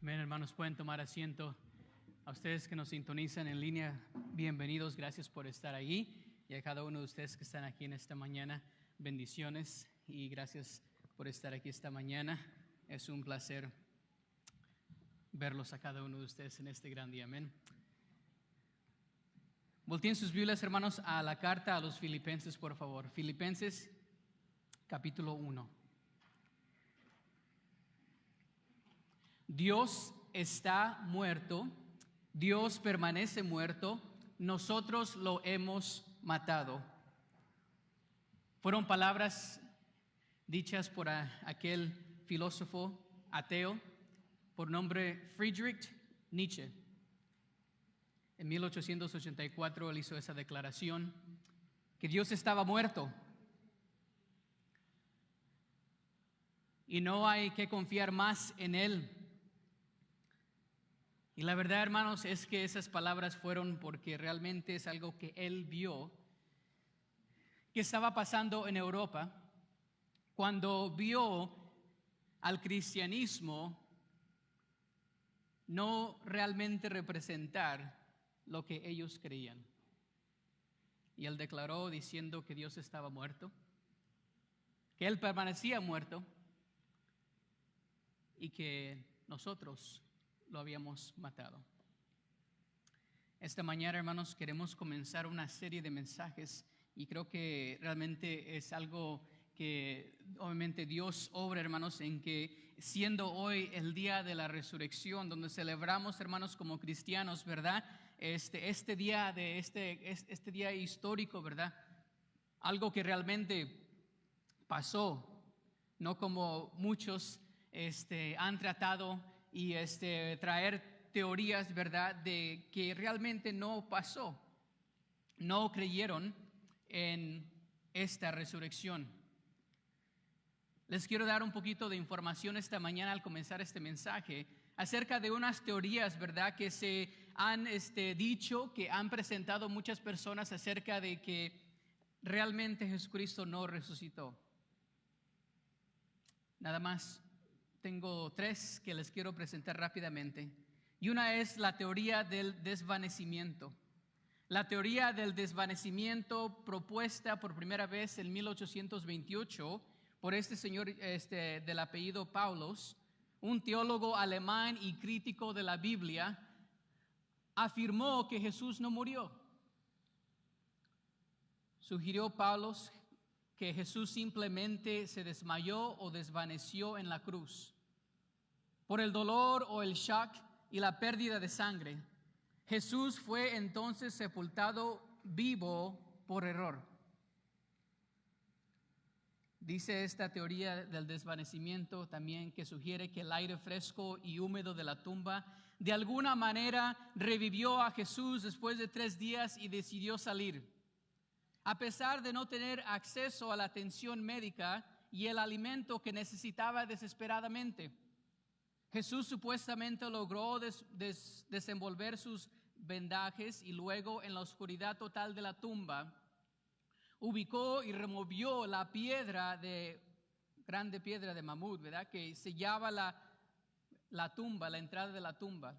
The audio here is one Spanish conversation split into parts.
Amén, hermanos, pueden tomar asiento. A ustedes que nos sintonizan en línea, bienvenidos, gracias por estar ahí. Y a cada uno de ustedes que están aquí en esta mañana, bendiciones y gracias por estar aquí esta mañana. Es un placer verlos a cada uno de ustedes en este gran día. Amén. Volteen sus Biblias, hermanos, a la carta a los Filipenses, por favor. Filipenses, capítulo 1. Dios está muerto, Dios permanece muerto, nosotros lo hemos matado. Fueron palabras dichas por aquel filósofo ateo por nombre Friedrich Nietzsche. En 1884 él hizo esa declaración, que Dios estaba muerto. Y no hay que confiar más en Él. Y la verdad, hermanos, es que esas palabras fueron porque realmente es algo que él vio que estaba pasando en Europa cuando vio al cristianismo no realmente representar lo que ellos creían. Y él declaró diciendo que Dios estaba muerto, que Él permanecía muerto y que nosotros lo habíamos matado. Esta mañana, hermanos, queremos comenzar una serie de mensajes y creo que realmente es algo que obviamente Dios obra, hermanos, en que siendo hoy el día de la resurrección, donde celebramos, hermanos, como cristianos, ¿verdad? Este día histórico, ¿verdad? Algo que realmente pasó, no como muchos han tratado y traer teorías, ¿verdad?, de que realmente no pasó. No creyeron en esta resurrección. Les quiero dar un poquito de información esta mañana al comenzar este mensaje acerca de unas teorías, ¿verdad?, que se han dicho, que han presentado muchas personas acerca de que realmente Jesucristo no resucitó. Nada más. Tengo tres que les quiero presentar rápidamente. Y una es la teoría del desvanecimiento. La teoría del desvanecimiento propuesta por primera vez en 1828 por este señor del apellido Paulus, un teólogo alemán y crítico de la Biblia, afirmó que Jesús no murió. Sugirió Paulus que Jesús simplemente se desmayó o desvaneció en la cruz por el dolor o el shock y la pérdida de sangre. Jesús fue entonces sepultado vivo por error. Dice esta teoría del desvanecimiento también que sugiere que el aire fresco y húmedo de la tumba de alguna manera revivió a Jesús después de 3 días y decidió salir. A pesar de no tener acceso a la atención médica y el alimento que necesitaba desesperadamente, Jesús supuestamente logró desenvolver sus vendajes y luego en la oscuridad total de la tumba ubicó y removió la grande piedra de mamut, ¿verdad?, que sellaba la tumba, la entrada de la tumba.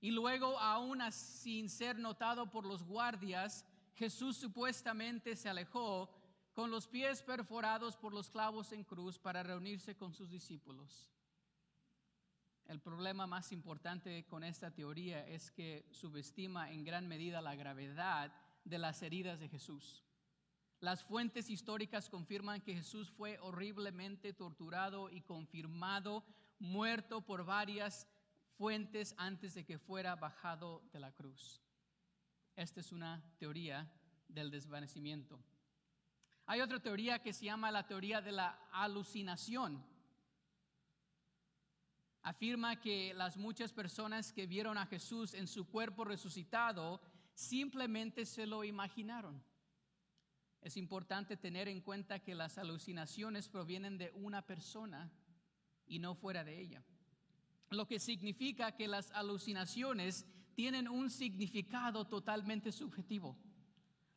Y luego, aún sin ser notado por los guardias, Jesús supuestamente se alejó con los pies perforados por los clavos en cruz para reunirse con sus discípulos. El problema más importante con esta teoría es que subestima en gran medida la gravedad de las heridas de Jesús. Las fuentes históricas confirman que Jesús fue horriblemente torturado y confirmado muerto por varias fuentes antes de que fuera bajado de la cruz. Esta es una teoría del desvanecimiento. Hay otra teoría que se llama la teoría de la alucinación. Afirma que las muchas personas que vieron a Jesús en su cuerpo resucitado simplemente se lo imaginaron. Es importante tener en cuenta que las alucinaciones provienen de una persona y no fuera de ella. Lo que significa que las alucinaciones tienen un significado totalmente subjetivo.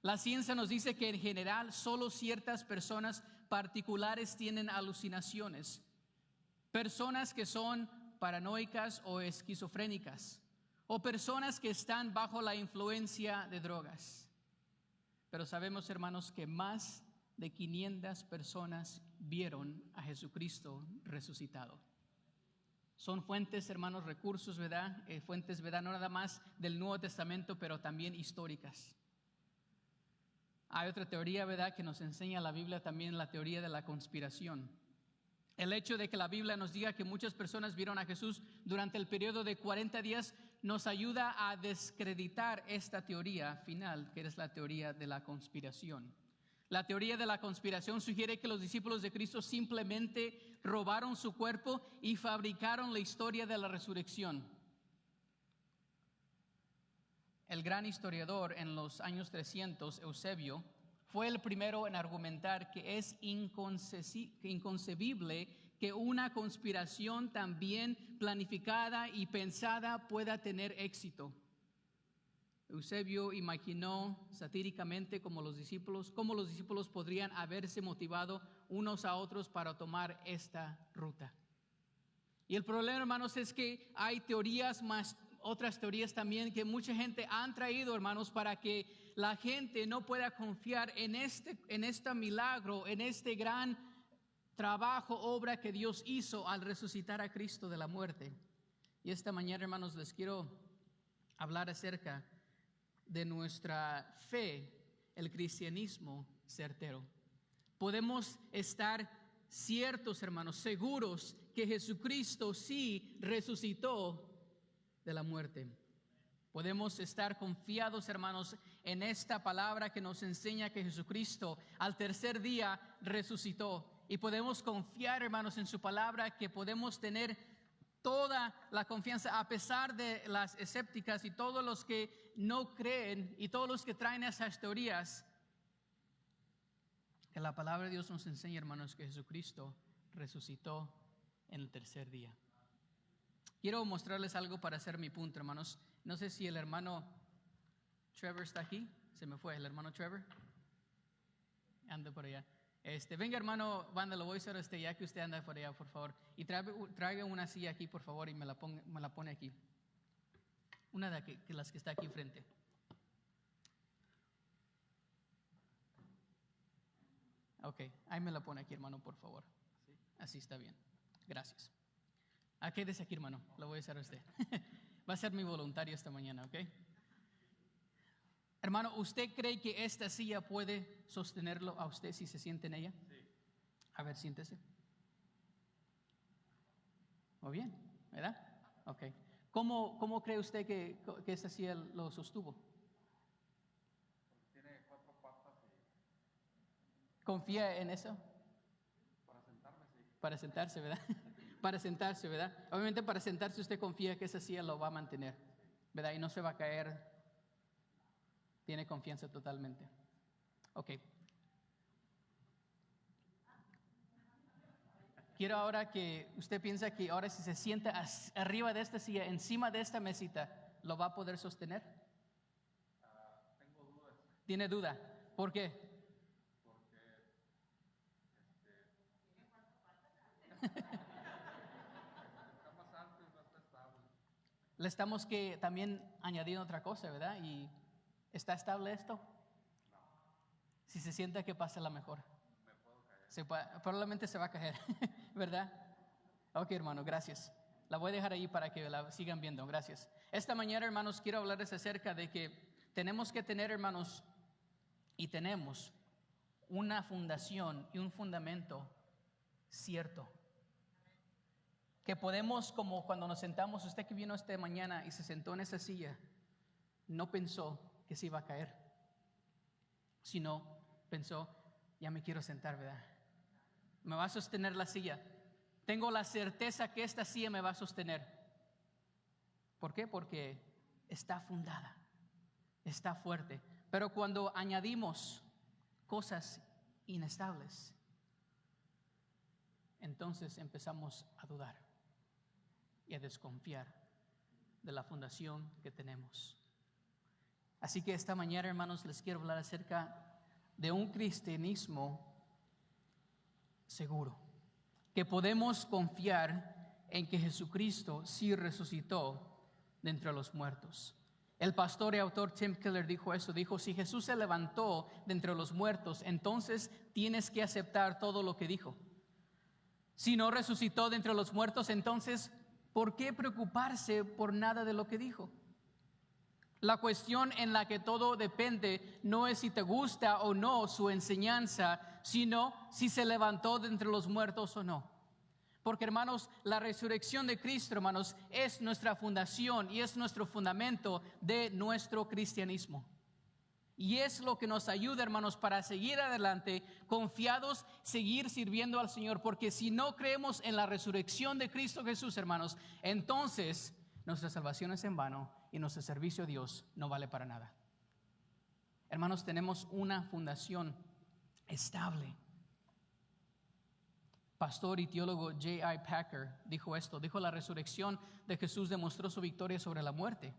La ciencia nos dice que en general solo ciertas personas particulares tienen alucinaciones. Personas que son paranoicas o esquizofrénicas, o personas que están bajo la influencia de drogas. Pero sabemos, hermanos, que más de 500 personas vieron a Jesucristo resucitado. Son fuentes, hermanos, recursos, ¿verdad? Fuentes, ¿verdad? No nada más del Nuevo Testamento, pero también históricas. Hay otra teoría, ¿verdad?, que nos enseña la Biblia también, la teoría de la conspiración. El hecho de que la Biblia nos diga que muchas personas vieron a Jesús durante el periodo de 40 días nos ayuda a descreditar esta teoría final, que es la teoría de la conspiración. La teoría de la conspiración sugiere que los discípulos de Cristo simplemente robaron su cuerpo y fabricaron la historia de la resurrección. El gran historiador en los años 300, Eusebio, fue el primero en argumentar que es inconcebible que una conspiración tan bien planificada y pensada pueda tener éxito. Eusebio imaginó satíricamente cómo los discípulos podrían haberse motivado unos a otros para tomar esta ruta. Y el problema, hermanos, es que hay teorías más, otras teorías también que mucha gente han traído, hermanos, para que la gente no pueda confiar en este milagro, en este gran trabajo, obra que Dios hizo al resucitar a Cristo de la muerte. Y esta mañana, hermanos, les quiero hablar acerca de nuestra fe, el cristianismo certero. Podemos estar ciertos, hermanos, seguros que Jesucristo sí resucitó de la muerte. Podemos estar confiados, hermanos, en esta palabra que nos enseña que Jesucristo al tercer día resucitó. Y podemos confiar, hermanos, en su palabra, que podemos tener toda la confianza a pesar de las escépticas y todos los que no creen y todos los que traen esas teorías. Que la palabra de Dios nos enseña, hermanos, que Jesucristo resucitó en el tercer día. Quiero mostrarles algo para hacer mi punto, hermanos. No sé si el hermano Trevor está aquí. Se me fue el hermano Trevor. Anda por allá. Venga, hermano Wanda, lo voy a hacer ya que usted anda por allá, por favor. Y traiga una silla aquí, por favor, y me la pone aquí. Una de las que está aquí enfrente. Ok, ahí me la pone aquí, hermano, por favor. Así está bien. Gracias. Quédese aquí, hermano. Lo voy a hacer a usted. Va a ser mi voluntario esta mañana, ¿ok? Hermano, ¿usted cree que esta silla puede sostenerlo a usted si se siente en ella? Sí. A ver, siéntese. Muy bien, ¿verdad? Ok. ¿Cómo cree usted que esta silla lo sostuvo? Tiene 4 patas. ¿Confía en eso? Para sentarme, sí. Para sentarse, ¿verdad? Para sentarse, ¿verdad? Obviamente para sentarse usted confía que esa silla lo va a mantener, ¿verdad? Y no se va a caer. Tiene confianza totalmente. Ok. Quiero ahora que usted piensa que ahora si se sienta arriba de esta silla, encima de esta mesita, ¿lo va a poder sostener? Tengo dudas. ¿Tiene duda? ¿Por qué? Porque está más alto y no está estable. Le estamos que también añadiendo otra cosa, ¿verdad? ¿Y está estable esto? No. Si se sienta que pasa la mejor. Me puedo caer. Probablemente se va a caer, ¿verdad? Ok, hermano, gracias. La voy a dejar ahí para que la sigan viendo, gracias. Esta mañana, hermanos, quiero hablarles acerca de que tenemos que tener, hermanos, y tenemos una fundación y un fundamento cierto. Que podemos, como cuando nos sentamos, usted que vino esta mañana y se sentó en esa silla, no pensó que se iba a caer, sino pensó, ya me quiero sentar, ¿verdad? Me va a sostener la silla. Tengo la certeza que esta silla me va a sostener. ¿Por qué? Porque está fundada, está fuerte. Pero cuando añadimos cosas inestables, entonces empezamos a dudar y a desconfiar de la fundación que tenemos. Así que esta mañana, hermanos, les quiero hablar acerca de un cristianismo seguro, que podemos confiar en que Jesucristo sí resucitó de entre los muertos. El pastor y autor Tim Keller dijo eso, dijo, si Jesús se levantó de entre los muertos, entonces tienes que aceptar todo lo que dijo. Si no resucitó de entre los muertos, entonces, ¿por qué preocuparse por nada de lo que dijo? La cuestión en la que todo depende no es si te gusta o no su enseñanza, sino si se levantó de entre los muertos o no. Porque, hermanos, la resurrección de Cristo, hermanos, es nuestra fundación y es nuestro fundamento de nuestro cristianismo. Y es lo que nos ayuda, hermanos, para seguir adelante, confiados, seguir sirviendo al Señor. Porque si no creemos en la resurrección de Cristo Jesús, hermanos, entonces nuestra salvación es en vano y nuestro servicio a Dios no vale para nada. Hermanos, tenemos una fundación estable. Pastor y teólogo J.I. Packer dijo esto, dijo la resurrección de Jesús demostró su victoria sobre la muerte.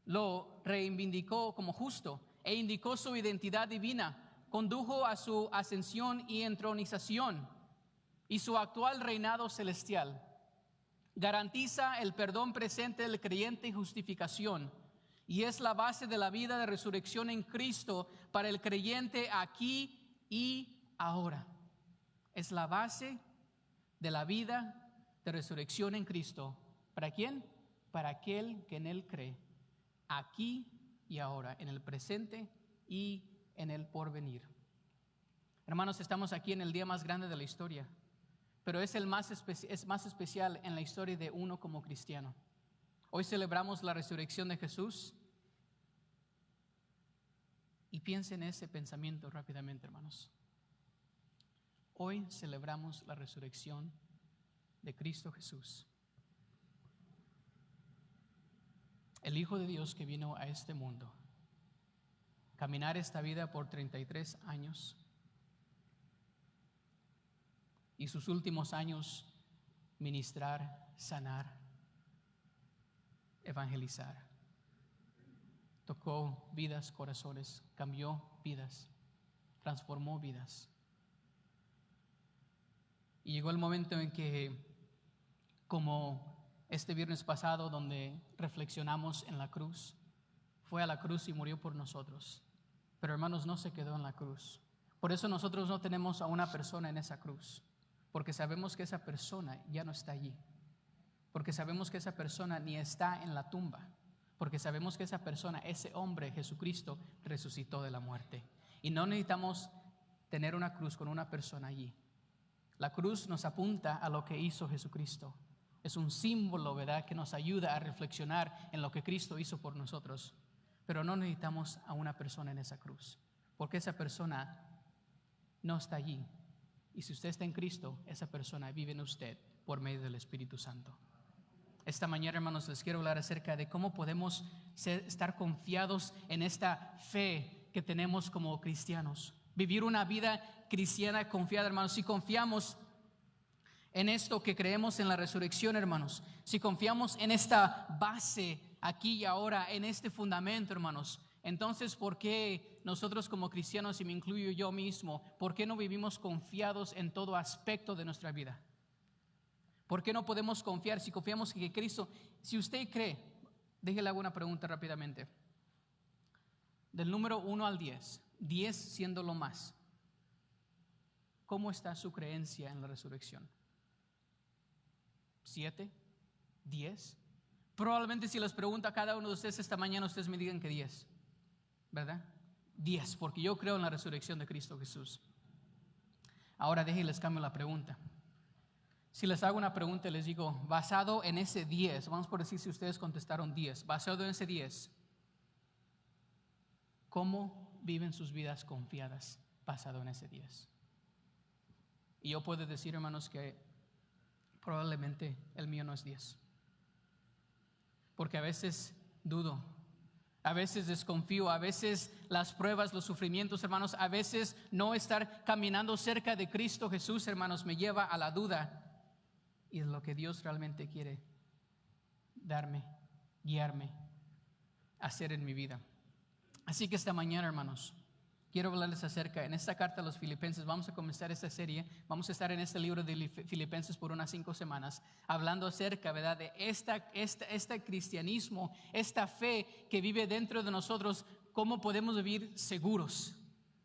Lo reivindicó como justo e indicó su identidad divina, condujo a su ascensión y entronización y su actual reinado celestial. Garantiza el perdón presente del creyente y justificación, y es la base de la vida de resurrección en Cristo para el creyente aquí y ahora. Es la base de la vida de resurrección en Cristo. ¿Para quién? Para aquel que en Él cree, aquí y ahora, en el presente y en el porvenir. Hermanos, estamos aquí en el día más grande de la historia, pero es más especial en la historia de uno como cristiano. Hoy celebramos la resurrección de Jesús. Y piensen en ese pensamiento rápidamente, hermanos. Hoy celebramos la resurrección de Cristo Jesús, el Hijo de Dios que vino a este mundo, caminar esta vida por 33 años y sus últimos años ministrar, sanar, evangelizar. Tocó vidas, corazones, cambió vidas, transformó vidas. Y llegó el momento en que, como este viernes pasado, donde reflexionamos en la cruz, fue a la cruz y murió por nosotros. Pero, hermanos, no se quedó en la cruz. Por eso nosotros no tenemos a una persona en esa cruz, porque sabemos que esa persona ya no está allí, porque sabemos que esa persona ni está en la tumba, porque sabemos que esa persona, ese hombre, Jesucristo, resucitó de la muerte. Y no necesitamos tener una cruz con una persona allí. La cruz nos apunta a lo que hizo Jesucristo. Es un símbolo, ¿verdad?, que nos ayuda a reflexionar en lo que Cristo hizo por nosotros. Pero no necesitamos a una persona en esa cruz, porque esa persona no está allí. Y si usted está en Cristo, esa persona vive en usted por medio del Espíritu Santo. Esta mañana, hermanos, les quiero hablar acerca de cómo podemos estar confiados en esta fe que tenemos como cristianos. Vivir una vida cristiana confiada, hermanos. Si confiamos en esto que creemos en la resurrección, hermanos, si confiamos en esta base aquí y ahora, en este fundamento, hermanos, entonces, ¿por qué nosotros como cristianos, y me incluyo yo mismo, por qué no vivimos confiados en todo aspecto de nuestra vida? ¿Por qué no podemos confiar si confiamos en que Cristo, si usted cree, déjele alguna pregunta rápidamente, del número 1 al 10, 10 siendo lo más, ¿cómo está su creencia en la resurrección? ¿7? ¿10? Probablemente si les pregunto a cada uno de ustedes esta mañana, ustedes me digan que 10, ¿verdad? 10, porque yo creo en la resurrección de Cristo Jesús. Ahora déjenles cambio la pregunta. Si les hago una pregunta y les digo, basado en ese 10, vamos por decir si ustedes contestaron 10, basado en ese 10, ¿cómo viven sus vidas confiadas basado en ese 10? Y yo puedo decir, hermanos, que probablemente el mío no es 10. Porque a veces dudo, a veces desconfío, a veces las pruebas, los sufrimientos, hermanos, a veces no estar caminando cerca de Cristo Jesús, hermanos, me lleva a la duda. Y es lo que Dios realmente quiere darme, guiarme, hacer en mi vida. Así que esta mañana, hermanos, quiero hablarles acerca, en esta carta a los Filipenses, vamos a comenzar esta serie, vamos a estar en este libro de Filipenses por unas 5 semanas, hablando acerca, ¿verdad?, de este cristianismo, esta fe que vive dentro de nosotros, cómo podemos vivir seguros,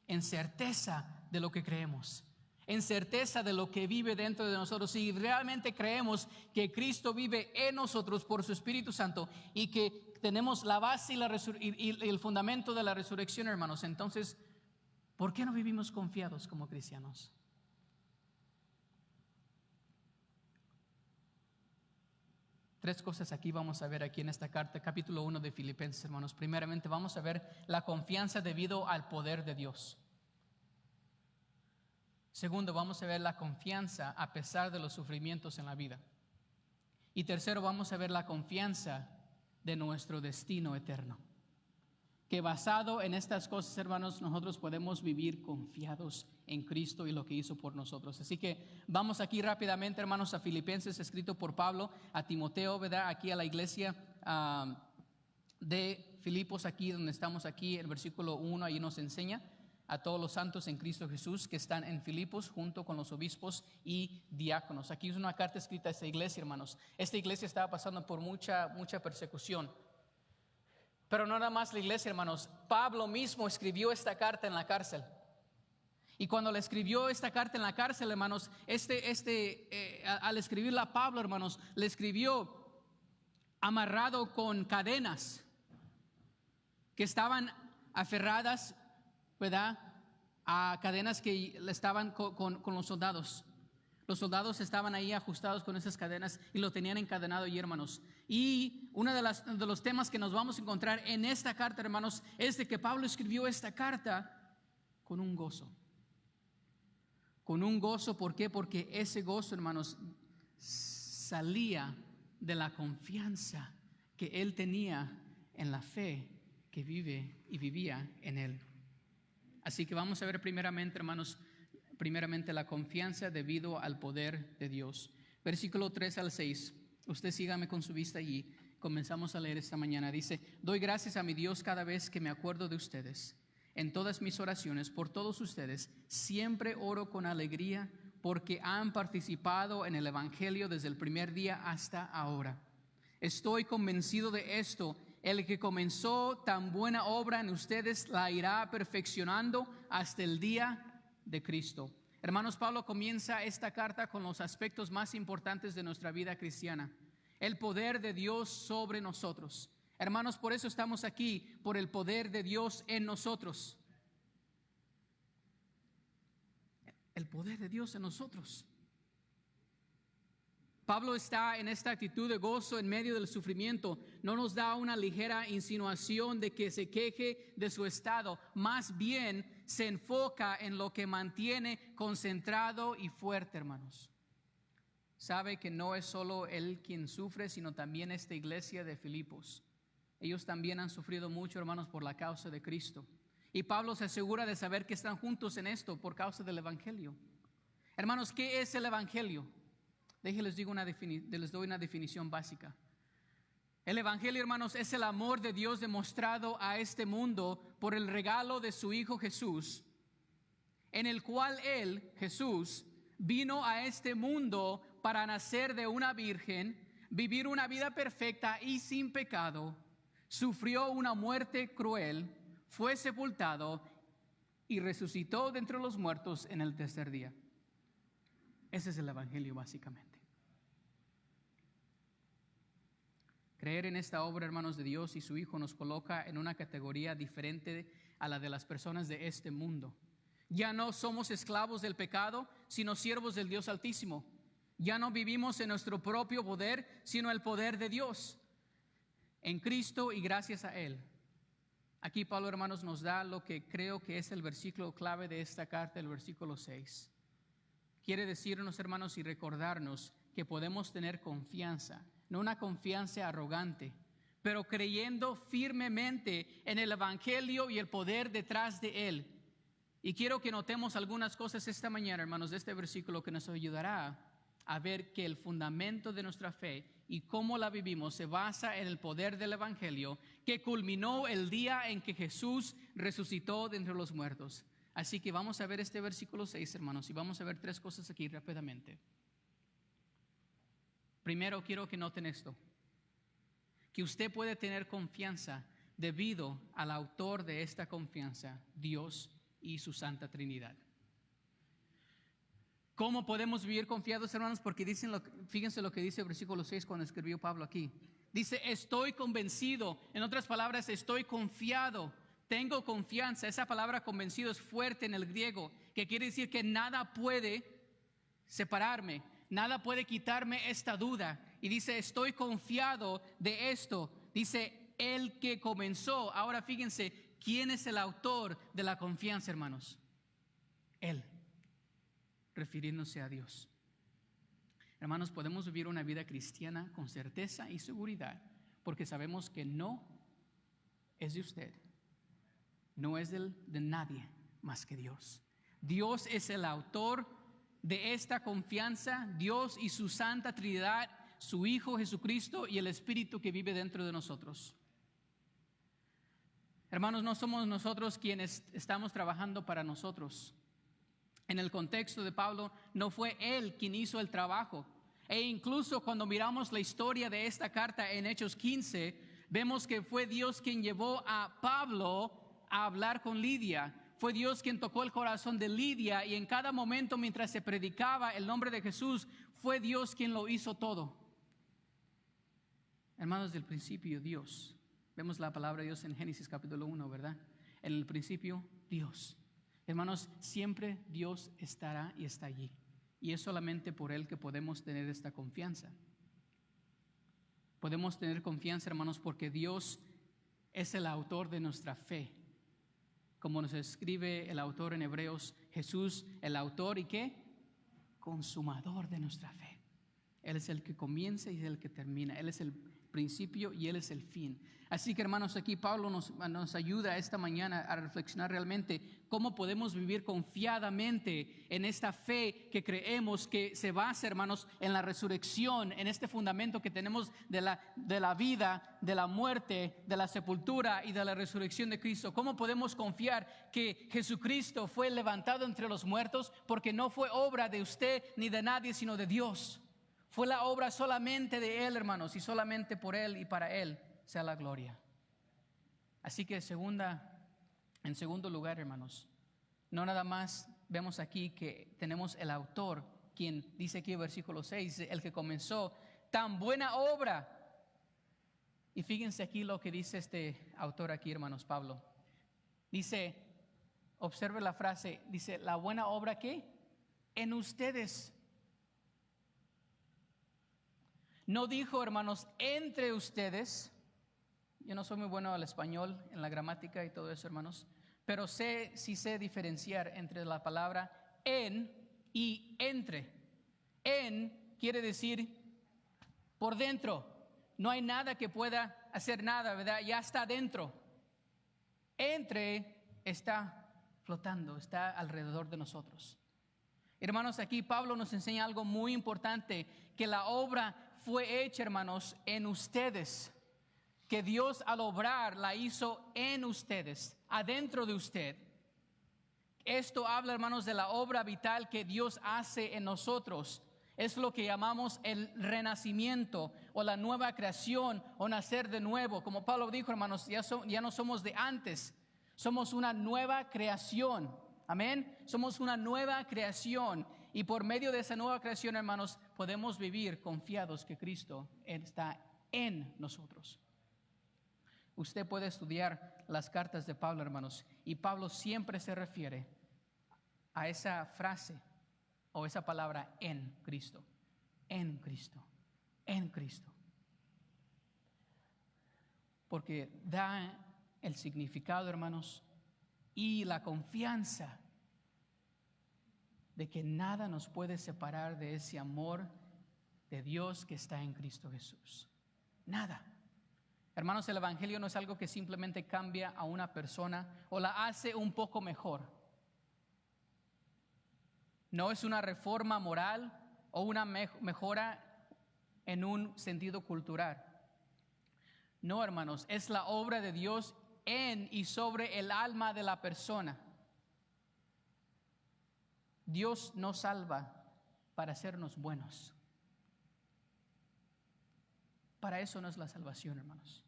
en certeza de lo que creemos, en certeza de lo que vive dentro de nosotros. Si realmente creemos que Cristo vive en nosotros por su Espíritu Santo y que tenemos la base y el fundamento de la resurrección, hermanos, entonces, ¿por qué no vivimos confiados como cristianos? Tres cosas aquí vamos a ver aquí en esta carta, capítulo 1 de Filipenses, hermanos. Primeramente vamos a ver la confianza debido al poder de Dios. Segundo, vamos a ver la confianza a pesar de los sufrimientos en la vida. Y tercero, vamos a ver la confianza de nuestro destino eterno. Que basado en estas cosas, hermanos, nosotros podemos vivir confiados en Cristo y lo que hizo por nosotros. Así que vamos aquí rápidamente, hermanos, a Filipenses, escrito por Pablo a Timoteo, ¿verdad? Aquí a la iglesia de Filipos, aquí donde estamos aquí, el versículo 1, ahí nos enseña a todos los santos en Cristo Jesús que están en Filipos junto con los obispos y diáconos. Aquí es una carta escrita a esta iglesia, hermanos. Esta iglesia estaba pasando por mucha persecución. Pero no nada más la iglesia, hermanos. Pablo mismo escribió esta carta en la cárcel. Y cuando le escribió esta carta en la cárcel, hermanos, al escribirla Pablo, hermanos, le escribió amarrado con cadenas que estaban aferradas, ¿verdad?, a cadenas que estaban con los soldados. Los soldados estaban ahí ajustados con esas cadenas y lo tenían encadenado ahí, hermanos. Y uno de los temas que nos vamos a encontrar en esta carta, hermanos, es de que Pablo escribió esta carta con un gozo. Con un gozo, ¿por qué? Porque ese gozo, hermanos, salía de la confianza que él tenía en la fe que vive y vivía en él. Así que vamos a ver primeramente, hermanos, la confianza debido al poder de Dios. Versículo 3 al 6. Usted sígame con su vista allí. Comenzamos a leer esta mañana. Dice: doy gracias a mi Dios cada vez que me acuerdo de ustedes. En todas mis oraciones por todos ustedes siempre oro con alegría porque han participado en el Evangelio desde el primer día hasta ahora. Estoy convencido de esto: el que comenzó tan buena obra en ustedes la irá perfeccionando hasta el día de Cristo. Hermanos, Pablo comienza esta carta con los aspectos más importantes de nuestra vida cristiana: el poder de Dios sobre nosotros. Hermanos, por eso estamos aquí, por el poder de Dios en nosotros. El poder de Dios en nosotros. Pablo está en esta actitud de gozo en medio del sufrimiento. No nos da una ligera insinuación de que se queje de su estado. Más bien se enfoca en lo que mantiene concentrado y fuerte, hermanos. Sabe que no es solo él quien sufre, sino también esta iglesia de Filipos. Ellos también han sufrido mucho, hermanos, por la causa de Cristo. Y Pablo se asegura de saber que están juntos en esto por causa del Evangelio. Hermanos, ¿qué es el Evangelio? Les doy una definición básica. El Evangelio, hermanos, es el amor de Dios demostrado a este mundo por el regalo de su Hijo Jesús, en el cual Él, Jesús, vino a este mundo para nacer de una virgen, vivir una vida perfecta y sin pecado, sufrió una muerte cruel, fue sepultado y resucitó de entre los muertos en el tercer día. Ese es el Evangelio básicamente. Creer en esta obra, hermanos, de Dios y su Hijo nos coloca en una categoría diferente a la de las personas de este mundo. Ya no somos esclavos del pecado, sino siervos del Dios Altísimo. Ya no vivimos en nuestro propio poder, sino el poder de Dios, en Cristo y gracias a Él. Aquí Pablo, hermanos, nos da lo que creo que es el versículo clave de esta carta, el versículo 6. Quiere decirnos, hermanos, y recordarnos que podemos tener confianza, no una confianza arrogante, pero creyendo firmemente en el Evangelio y el poder detrás de él. Y quiero que notemos algunas cosas esta mañana, hermanos, de este versículo que nos ayudará a ver que el fundamento de nuestra fe y cómo la vivimos se basa en el poder del Evangelio que culminó el día en que Jesús resucitó de entre los muertos. Así que vamos a ver este versículo 6, hermanos, y vamos a ver 3 cosas aquí rápidamente. Primero, quiero que noten esto, que usted puede tener confianza debido al autor de esta confianza, Dios y su Santa Trinidad. ¿Cómo podemos vivir confiados, hermanos? Porque fíjense lo que dice el versículo 6 cuando escribió Pablo aquí. Dice, estoy convencido. En otras palabras, estoy confiado. Tengo confianza. Esa palabra convencido es fuerte en el griego, que quiere decir que nada puede separarme. Nada puede quitarme esta duda. Y dice, estoy confiado de esto. Dice, el que comenzó. Ahora fíjense, ¿quién es el autor de la confianza, hermanos? Él, refiriéndose a Dios. Hermanos, podemos vivir una vida cristiana con certeza y seguridad, porque sabemos que no es de usted, no es de nadie más que Dios. Dios es el autor de esta confianza, Dios y su Santa Trinidad, su Hijo Jesucristo y el Espíritu que vive dentro de nosotros. Hermanos, no somos nosotros quienes estamos trabajando para nosotros. En el contexto de Pablo, no fue él quien hizo el trabajo. E incluso cuando miramos la historia de esta carta en Hechos 15, vemos que fue Dios quien llevó a Pablo a hablar con Lidia. Fue Dios quien tocó el corazón de Lidia, y en cada momento mientras se predicaba el nombre de Jesús, fue Dios quien lo hizo todo. Hermanos, del principio Dios. Vemos la palabra de Dios en Génesis capítulo 1, ¿verdad? En el principio Dios. Hermanos, siempre Dios estará y está allí. Y es solamente por Él que podemos tener esta confianza. Podemos tener confianza, hermanos, porque Dios es el autor de nuestra fe. Como nos escribe el autor en Hebreos, Jesús, el autor y ¿qué? Consumador de nuestra fe. Él es el que comienza y es el que termina. Él es el principio y Él es el fin. Así que, hermanos, aquí Pablo nos ayuda esta mañana a reflexionar realmente cómo podemos vivir confiadamente en esta fe que creemos que se basa, hermanos, en la resurrección, en este fundamento que tenemos de la vida, de la muerte, de la sepultura y de la resurrección de Cristo. ¿Cómo podemos confiar que Jesucristo fue levantado entre los muertos? Porque no fue obra de usted ni de nadie, sino de Dios. Fue la obra solamente de Él, hermanos, y solamente por Él y para Él sea la gloria. Así que en segundo lugar, hermanos, no nada más vemos aquí que tenemos el autor, quien dice aquí en versículo 6, el que comenzó tan buena obra. Y fíjense aquí lo que dice este autor aquí, hermanos, Pablo. Dice, observe la frase, dice, la buena obra ¿qué? En ustedes. No dijo, hermanos, entre ustedes. Yo no soy muy bueno al español, en la gramática y todo eso, hermanos, pero sí sé diferenciar entre la palabra en y entre. En quiere decir por dentro. No hay nada que pueda hacer nada, ¿verdad? Ya está dentro. Entre está flotando, está alrededor de nosotros. Hermanos, aquí Pablo nos enseña algo muy importante, que la obra fue hecha, hermanos, en ustedes. Que Dios al obrar la hizo en ustedes, adentro de usted. Esto habla, hermanos, de la obra vital que Dios hace en nosotros. Es lo que llamamos el renacimiento o la nueva creación o nacer de nuevo. Como Pablo dijo, hermanos, ya no somos de antes, somos una nueva creación. Amén. Somos una nueva creación y por medio de esa nueva creación, hermanos, podemos vivir confiados que Cristo está en nosotros. Usted puede estudiar las cartas de Pablo, hermanos, y Pablo siempre se refiere a esa frase o esa palabra en Cristo, en Cristo, en Cristo. Porque da el significado, hermanos, y la confianza de que nada nos puede separar de ese amor de Dios que está en Cristo Jesús. Nada. Hermanos, el Evangelio no es algo que simplemente cambia a una persona o la hace un poco mejor. No es una reforma moral o una mejora en un sentido cultural. No, hermanos, es la obra de Dios en y sobre el alma de la persona. Dios nos salva para hacernos buenos. Para eso no es la salvación, hermanos,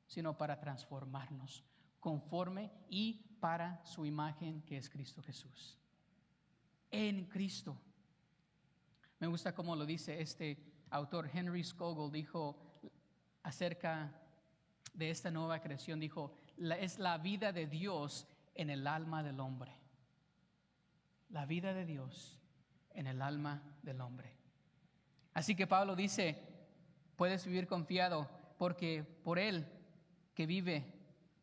sino para transformarnos conforme y para su imagen, que es Cristo Jesús. En Cristo. Me gusta cómo lo dice este autor, Henry Scougal, dijo acerca de esta nueva creación, dijo, es la vida de Dios en el alma del hombre. La vida de Dios en el alma del hombre. Así que Pablo dice, puedes vivir confiado porque por Él que vive,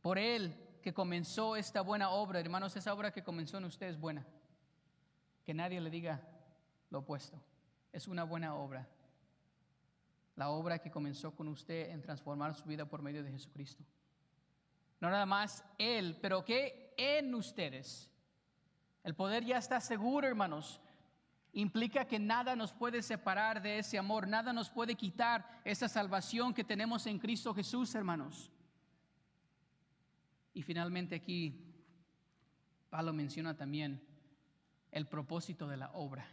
por Él que comenzó esta buena obra, hermanos, esa obra que comenzó en usted es buena. Que nadie le diga lo opuesto. Es una buena obra. La obra que comenzó con usted en transformar su vida por medio de Jesucristo. No nada más Él, pero que en ustedes. El poder ya está seguro, hermanos. Implica que nada nos puede separar de ese amor. Nada nos puede quitar esa salvación que tenemos en Cristo Jesús, hermanos. Y finalmente aquí, Pablo menciona también el propósito de la obra.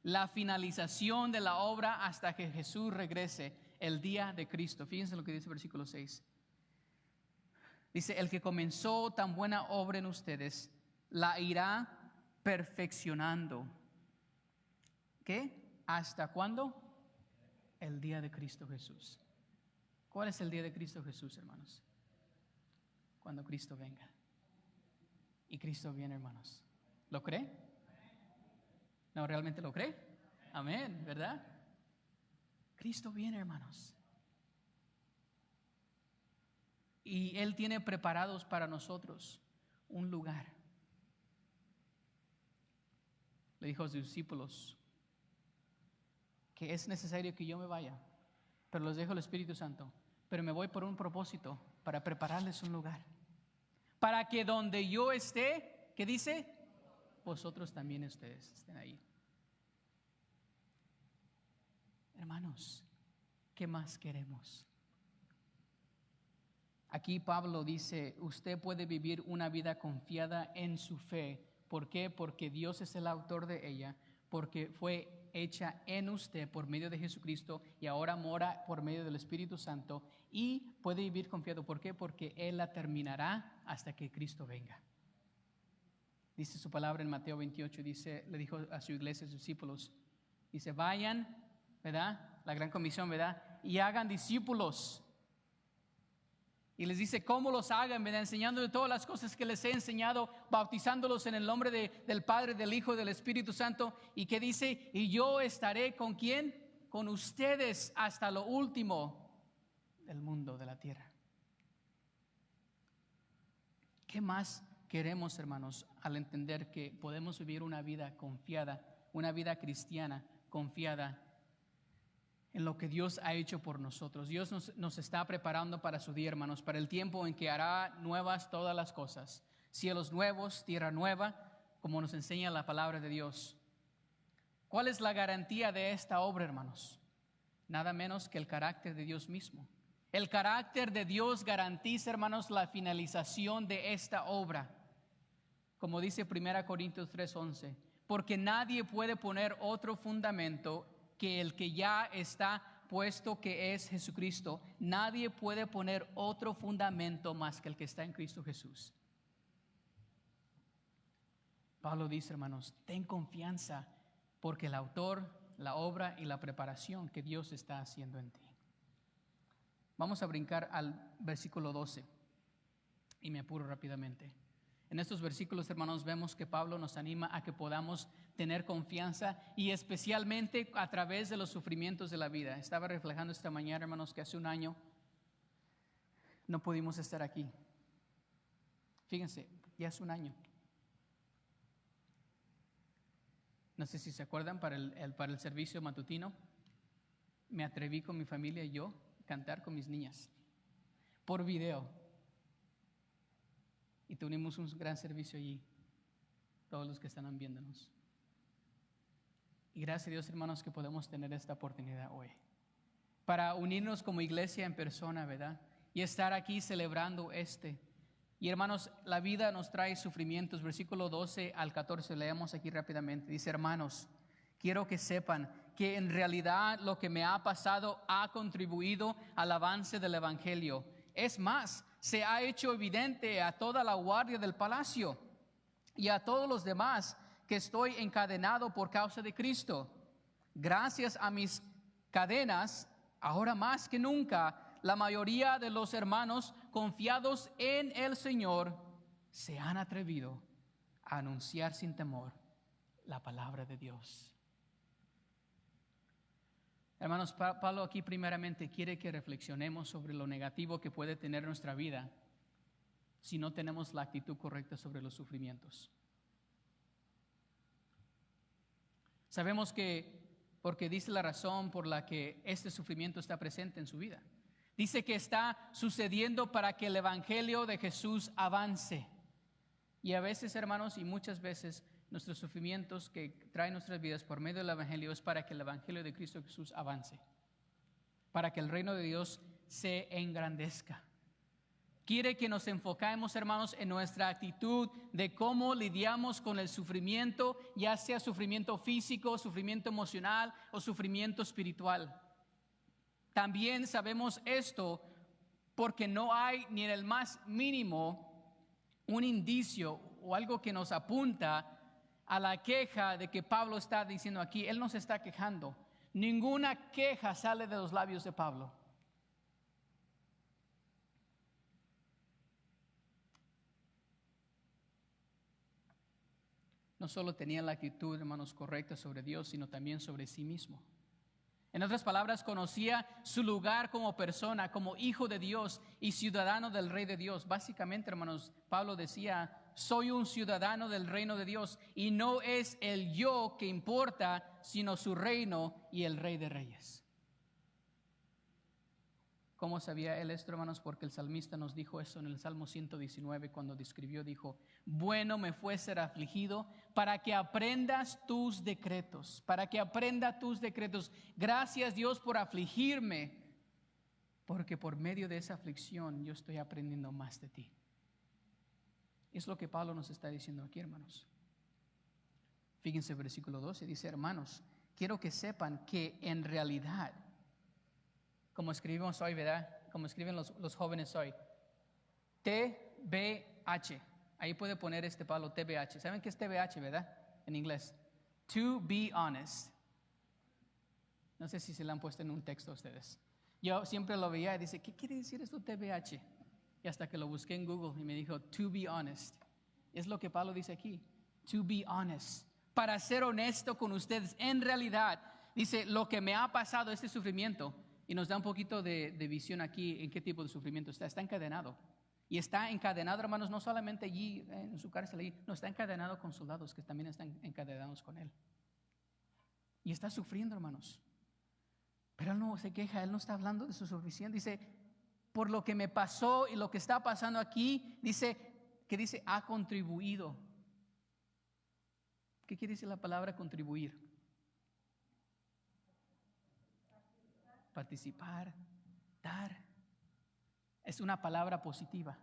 La finalización de la obra hasta que Jesús regrese, el día de Cristo. Fíjense lo que dice el versículo 6. Dice, el que comenzó tan buena obra en ustedes, la irá perfeccionando. ¿Qué? ¿Hasta cuándo? El día de Cristo Jesús. ¿Cuál es el día de Cristo Jesús, hermanos? Cuando Cristo venga. Y Cristo viene, hermanos. ¿Lo cree? ¿No realmente lo cree? Amén, ¿verdad? Cristo viene, hermanos. Y Él tiene preparados para nosotros un lugar. Le dijo a sus discípulos que es necesario que yo me vaya, pero los dejo el Espíritu Santo. Pero me voy por un propósito, para prepararles un lugar. Para que donde yo esté, ¿qué dice? Vosotros también ustedes estén ahí. Hermanos, ¿qué más queremos? Aquí Pablo dice, usted puede vivir una vida confiada en su fe. ¿Por qué? Porque Dios es el autor de ella, porque fue hecha en usted por medio de Jesucristo y ahora mora por medio del Espíritu Santo y puede vivir confiado. ¿Por qué? Porque Él la terminará hasta que Cristo venga. Dice su palabra en Mateo 28, le dijo a su iglesia, a sus discípulos, dice, vayan, ¿verdad? La gran comisión, ¿verdad? Y hagan discípulos. Y les dice cómo los hagan, ¿verdad? Enseñándoles todas las cosas que les he enseñado, bautizándolos en el nombre del Padre, del Hijo y del Espíritu Santo. Y que dice, y yo estaré ¿con quién? Con ustedes hasta lo último del mundo, de la tierra. ¿Qué más queremos, hermanos, al entender que podemos vivir una vida confiada, una vida cristiana confiada en lo que Dios ha hecho por nosotros? Dios nos está preparando para su día, hermanos, para el tiempo en que hará nuevas todas las cosas. Cielos nuevos, tierra nueva, como nos enseña la palabra de Dios. ¿Cuál es la garantía de esta obra, hermanos? Nada menos que el carácter de Dios mismo. El carácter de Dios garantiza, hermanos, la finalización de esta obra. Como dice 1 Corintios 3:11, porque nadie puede poner otro fundamento que el que ya está puesto, que es Jesucristo. Nadie puede poner otro fundamento más que el que está en Cristo Jesús. Pablo dice, hermanos, ten confianza porque el autor, la obra y la preparación que Dios está haciendo en ti. Vamos a brincar al versículo 12 y me apuro rápidamente. En estos versículos, hermanos, vemos que Pablo nos anima a que podamos tener confianza y especialmente a través de los sufrimientos de la vida. Estaba reflejando esta mañana, hermanos, que hace un año no pudimos estar aquí. Fíjense, ya hace un año. No sé si se acuerdan, para el servicio matutino, me atreví con mi familia y yo a cantar con mis niñas por video. Y tuvimos un gran servicio allí, todos los que están viéndonos. Y gracias a Dios, hermanos, que podemos tener esta oportunidad hoy para unirnos como iglesia en persona, ¿verdad? Y estar aquí celebrando Y hermanos, la vida nos trae sufrimientos. Versículo 12 al 14, leemos aquí rápidamente. Dice, hermanos, quiero que sepan que en realidad lo que me ha pasado ha contribuido al avance del Evangelio. Es más, se ha hecho evidente a toda la guardia del palacio y a todos los demás que estoy encadenado por causa de Cristo. Gracias a mis cadenas, ahora más que nunca, la mayoría de los hermanos confiados en el Señor se han atrevido a anunciar sin temor la palabra de Dios. Hermanos, Pablo aquí primeramente quiere que reflexionemos sobre lo negativo que puede tener nuestra vida si no tenemos la actitud correcta sobre los sufrimientos. Sabemos que, porque dice la razón por la que este sufrimiento está presente en su vida. Dice que está sucediendo para que el Evangelio de Jesús avance. Y a veces, hermanos, y muchas veces, nuestros sufrimientos que traen nuestras vidas por medio del Evangelio es para que el Evangelio de Cristo Jesús avance. Para que el reino de Dios se engrandezca. Quiere que nos enfoquemos, hermanos, en nuestra actitud de cómo lidiamos con el sufrimiento, ya sea sufrimiento físico, sufrimiento emocional o sufrimiento espiritual. También sabemos esto porque no hay ni en el más mínimo un indicio o algo que nos apunta a la queja de que Pablo está diciendo aquí. Él no se está quejando. Ninguna queja sale de los labios de Pablo. No solo tenía la actitud, hermanos, correcta sobre Dios, sino también sobre sí mismo. En otras palabras, conocía su lugar como persona, como hijo de Dios y ciudadano del Rey de Dios. Básicamente, hermanos, Pablo decía, soy un ciudadano del reino de Dios y no es el yo que importa, sino su reino y el Rey de Reyes. ¿Cómo sabía él esto, hermanos? Porque el salmista nos dijo eso en el Salmo 119 cuando describió, dijo, bueno me fue ser afligido para que aprendas tus decretos, para que aprenda tus decretos. Gracias Dios por afligirme, porque por medio de esa aflicción yo estoy aprendiendo más de ti. Es lo que Pablo nos está diciendo aquí, hermanos. Fíjense versículo 12, dice, hermanos, quiero que sepan que en realidad, como escribimos hoy, ¿verdad? Como escriben los jóvenes hoy. TBH. Ahí puede poner Pablo, TBH. ¿Saben qué es TBH, verdad? En inglés. To be honest. No sé si se lo han puesto en un texto a ustedes. Yo siempre lo veía y dice, ¿qué quiere decir esto TBH? Y hasta que lo busqué en Google y me dijo, to be honest. Es lo que Pablo dice aquí. To be honest. Para ser honesto con ustedes. En realidad, dice, lo que me ha pasado, este sufrimiento, y nos da un poquito de visión aquí en qué tipo de sufrimiento está. Está encadenado. Y está encadenado, hermanos, no solamente allí en su cárcel, allí, no, está encadenado con soldados que también están encadenados con él. Y está sufriendo, hermanos. Pero él no se queja, él no está hablando de su sufrimiento. Dice, por lo que me pasó y lo que está pasando aquí, dice, ha contribuido. ¿Qué quiere decir la palabra contribuir? Participar, dar. Es una palabra positiva,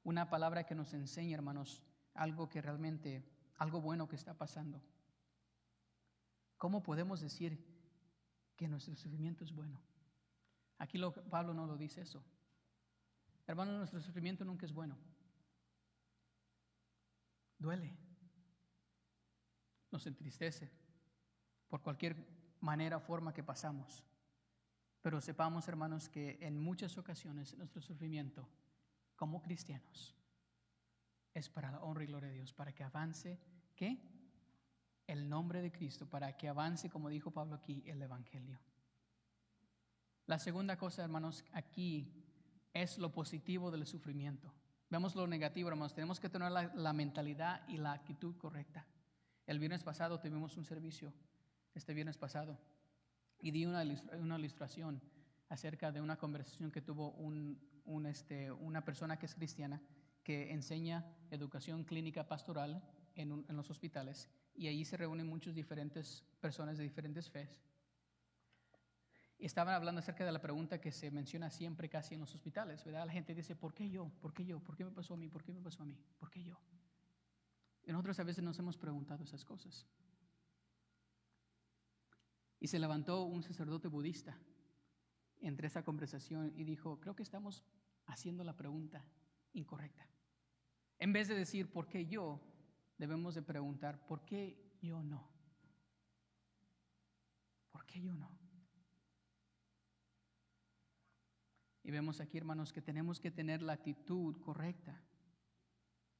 una palabra que nos enseña, hermanos, algo que realmente, algo bueno que está pasando. ¿Cómo podemos decir que nuestro sufrimiento es bueno? Aquí Pablo no lo dice eso. Hermanos, nuestro sufrimiento nunca es bueno. Duele, nos entristece por cualquier manera o forma que pasamos. Pero sepamos, hermanos, que en muchas ocasiones nuestro sufrimiento como cristianos es para la honra y gloria de Dios, para que avance, ¿qué? El nombre de Cristo, para que avance, como dijo Pablo aquí, el Evangelio. La segunda cosa, hermanos, aquí es lo positivo del sufrimiento. Vemos lo negativo, hermanos. Tenemos que tener la mentalidad y la actitud correcta. El viernes pasado tuvimos un servicio, este viernes pasado, y di una ilustración acerca de una conversación que tuvo una persona que es cristiana, que enseña educación clínica pastoral en los hospitales, y allí se reúnen muchas diferentes personas de diferentes fes. Y estaban hablando acerca de la pregunta que se menciona siempre casi en los hospitales, ¿verdad? La gente dice, ¿por qué yo? ¿Por qué yo? ¿Por qué me pasó a mí? ¿Por qué me pasó a mí? ¿Por qué yo? Y nosotros a veces nos hemos preguntado esas cosas. Y se levantó un sacerdote budista entre esa conversación y dijo, creo que estamos haciendo la pregunta incorrecta. En vez de decir, ¿por qué yo? Debemos de preguntar, ¿por qué yo no? ¿Por qué yo no? Y vemos aquí, hermanos, que tenemos que tener la actitud correcta.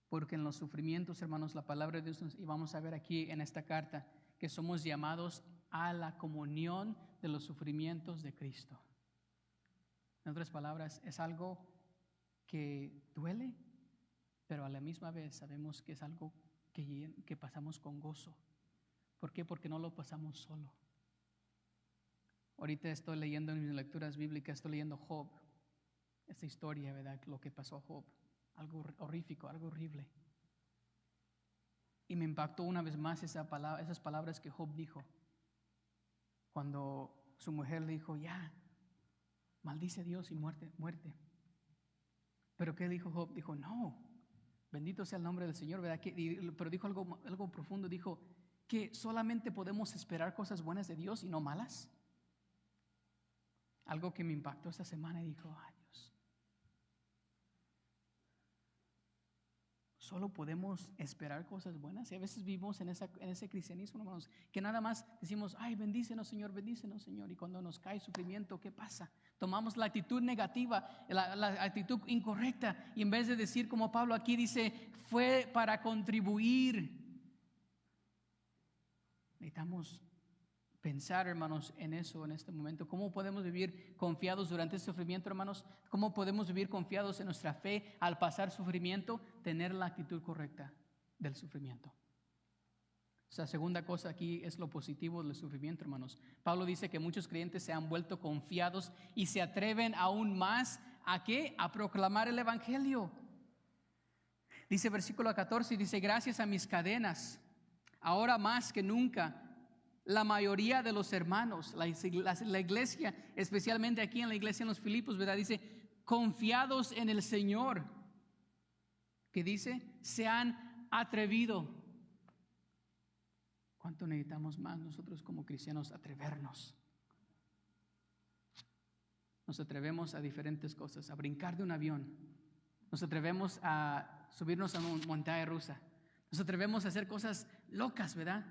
Porque en los sufrimientos, hermanos, la palabra de Dios, y vamos a ver aquí en esta carta, que somos llamados a la comunión de los sufrimientos de Cristo. En otras palabras, es algo que duele, pero a la misma vez sabemos que es algo que pasamos con gozo. ¿Por qué? Porque no lo pasamos solo. Ahorita estoy leyendo en mis lecturas bíblicas, estoy leyendo Job, esta historia, ¿verdad? Lo que pasó a Job, algo horrífico, algo horrible. Y me impactó una vez más esas palabras que Job dijo. Cuando su mujer le dijo, ya, maldice a Dios y muerte. Pero ¿qué dijo Job? Dijo, no, bendito sea el nombre del Señor, ¿verdad? Pero dijo algo profundo, dijo que solamente podemos esperar cosas buenas de Dios y no malas. Algo que me impactó esta semana y dijo, ay Dios, solo podemos esperar cosas buenas. Y a veces vivimos en ese cristianismo, hermanos, que nada más decimos, ay, bendícenos Señor. Y cuando nos cae sufrimiento, ¿qué pasa? Tomamos la actitud negativa, la actitud incorrecta, y en vez de decir como Pablo aquí dice, fue para contribuir. Necesitamos pensar, hermanos, en eso en este momento. ¿Cómo podemos vivir confiados durante el sufrimiento, hermanos? ¿Cómo podemos vivir confiados en nuestra fe al pasar sufrimiento? Tener la actitud correcta del sufrimiento. O sea, segunda cosa aquí es lo positivo del sufrimiento, hermanos. Pablo dice que muchos creyentes se han vuelto confiados y se atreven aún más ¿a qué? A proclamar el evangelio. Dice versículo 14, dice, gracias a mis cadenas, ahora más que nunca, la mayoría de los hermanos, la iglesia, especialmente aquí en la iglesia en los Filipos, ¿verdad? Dice, confiados en el Señor, que dice, se han atrevido. ¿Cuánto necesitamos más nosotros como cristianos atrevernos? Nos atrevemos a diferentes cosas, a brincar de un avión, nos atrevemos a subirnos a una montaña rusa, nos atrevemos a hacer cosas locas, ¿verdad?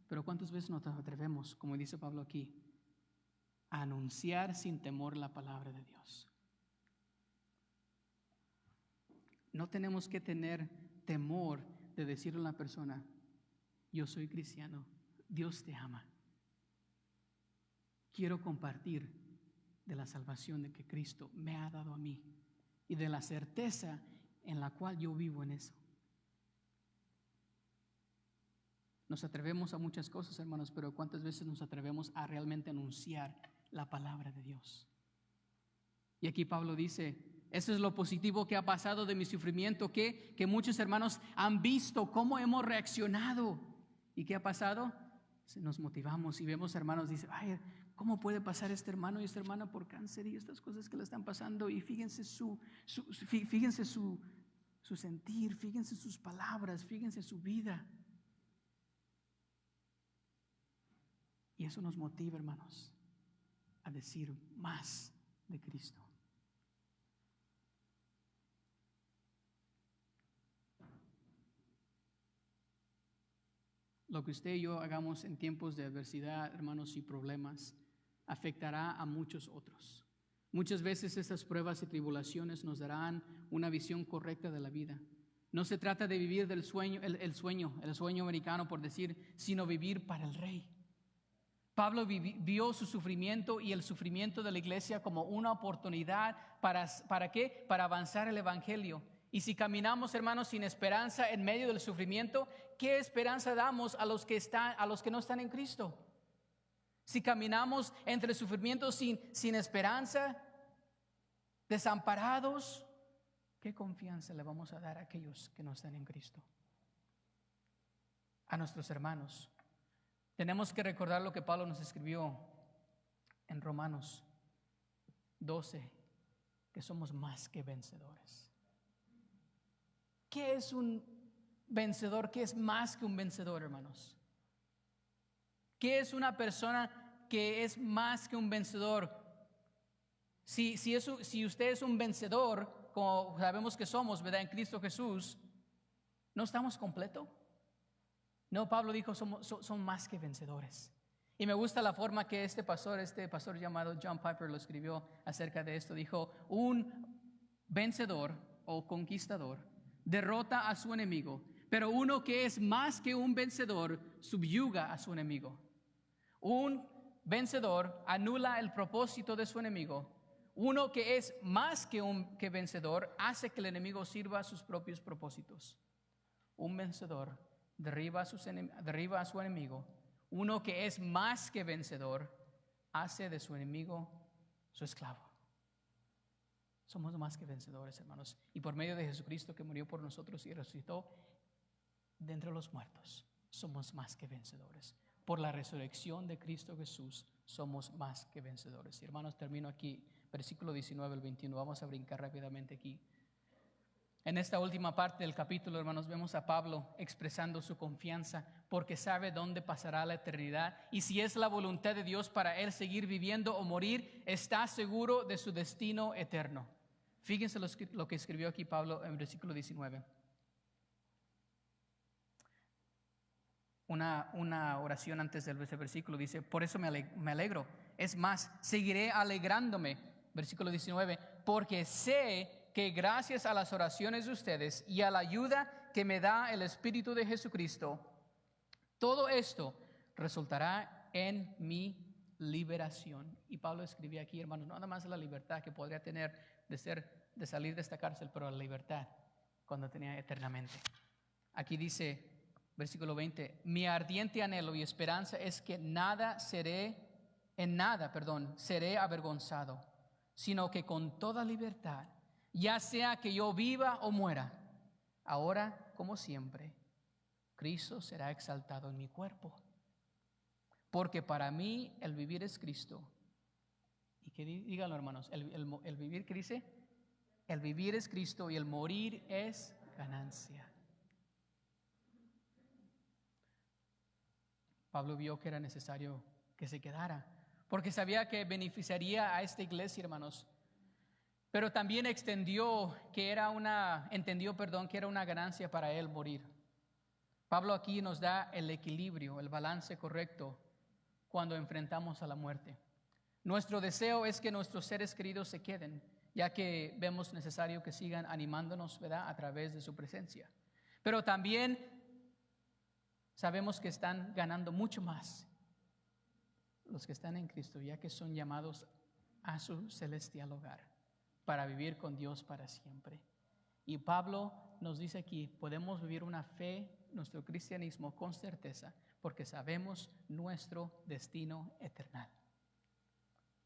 Pero ¿cuántas veces nos atrevemos, como dice Pablo aquí, a anunciar sin temor la palabra de Dios? No tenemos que tener temor de decirle a una persona, yo soy cristiano, Dios te ama. Quiero compartir de la salvación de que Cristo me ha dado a mí y de la certeza en la cual yo vivo en eso. Nos atrevemos a muchas cosas, hermanos, pero ¿cuántas veces nos atrevemos a realmente anunciar la palabra de Dios? Y aquí Pablo dice, eso es lo positivo que ha pasado de mi sufrimiento, que muchos hermanos han visto cómo hemos reaccionado. ¿Y qué ha pasado? Nos motivamos y vemos hermanos, dice, ay, ¿cómo puede pasar este hermano y esta hermana por cáncer y estas cosas que le están pasando? Y fíjense su sentir, fíjense sus palabras, fíjense su vida. Y eso nos motiva, hermanos, a decir más de Cristo. Lo que usted y yo hagamos en tiempos de adversidad, hermanos, y problemas, afectará a muchos otros. Muchas veces estas pruebas y tribulaciones nos darán una visión correcta de la vida. No se trata de vivir del sueño, el sueño americano, por decir, sino vivir para el Rey. Pablo vio su sufrimiento y el sufrimiento de la iglesia como una oportunidad ¿para qué? Para avanzar el evangelio. Y si caminamos, hermanos, sin esperanza en medio del sufrimiento, ¿qué esperanza damos a los que no están en Cristo? Si caminamos entre el sufrimiento sin esperanza, desamparados, ¿qué confianza le vamos a dar a aquellos que no están en Cristo? a nuestros hermanos. Tenemos que recordar lo que Pablo nos escribió en Romanos 12, que somos más que vencedores. ¿Qué es un vencedor? ¿Qué es más que un vencedor, hermanos? ¿Qué es una persona que es más que un vencedor? Si usted es un vencedor, como sabemos que somos, ¿verdad? En Cristo Jesús, ¿no estamos completos? No, Pablo dijo, son más que vencedores. Y me gusta la forma que este pastor llamado John Piper lo escribió acerca de esto. Dijo, un vencedor o conquistador derrota a su enemigo, pero uno que es más que un vencedor subyuga a su enemigo. Un vencedor anula el propósito de su enemigo. Uno que es más que vencedor hace que el enemigo sirva a sus propios propósitos. Un vencedor derriba a su enemigo. Uno que es más que vencedor hace de su enemigo su esclavo. Somos más que vencedores, hermanos. Y por medio de Jesucristo que murió por nosotros y resucitó de entre los muertos, somos más que vencedores. Por la resurrección de Cristo Jesús, somos más que vencedores. Y hermanos, termino aquí, versículo 19 al 21. Vamos a brincar rápidamente aquí. En esta última parte del capítulo, hermanos, vemos a Pablo expresando su confianza porque sabe dónde pasará la eternidad y si es la voluntad de Dios para él seguir viviendo o morir, está seguro de su destino eterno. Fíjense lo que escribió aquí Pablo en versículo 19. Una oración antes del versículo dice, por eso me alegro. Es más, seguiré alegrándome, versículo 19, porque sé que gracias a las oraciones de ustedes y a la ayuda que me da el Espíritu de Jesucristo, todo esto resultará en mi liberación. Y Pablo escribía aquí, hermanos, no nada más la libertad que podría tener de salir de esta cárcel, pero la libertad cuando tenía eternamente. Aquí dice, versículo 20, mi ardiente anhelo y esperanza es que en nada seré avergonzado, sino que con toda libertad, ya sea que yo viva o muera, ahora como siempre, Cristo será exaltado en mi cuerpo. Porque para mí el vivir es Cristo. Y que díganlo, hermanos, el vivir, ¿qué dice? El vivir es Cristo y el morir es ganancia. Pablo vio que era necesario que se quedara, porque sabía que beneficiaría a esta iglesia, hermanos. Pero también entendió que era una ganancia para él morir. Pablo aquí nos da el equilibrio, el balance correcto cuando enfrentamos a la muerte. Nuestro deseo es que nuestros seres queridos se queden, ya que vemos necesario que sigan animándonos, ¿verdad?, a través de su presencia. Pero también sabemos que están ganando mucho más los que están en Cristo, ya que son llamados a su celestial hogar para vivir con Dios para siempre. Y Pablo nos dice aquí, podemos vivir una fe, nuestro cristianismo con certeza, porque sabemos nuestro destino eterno.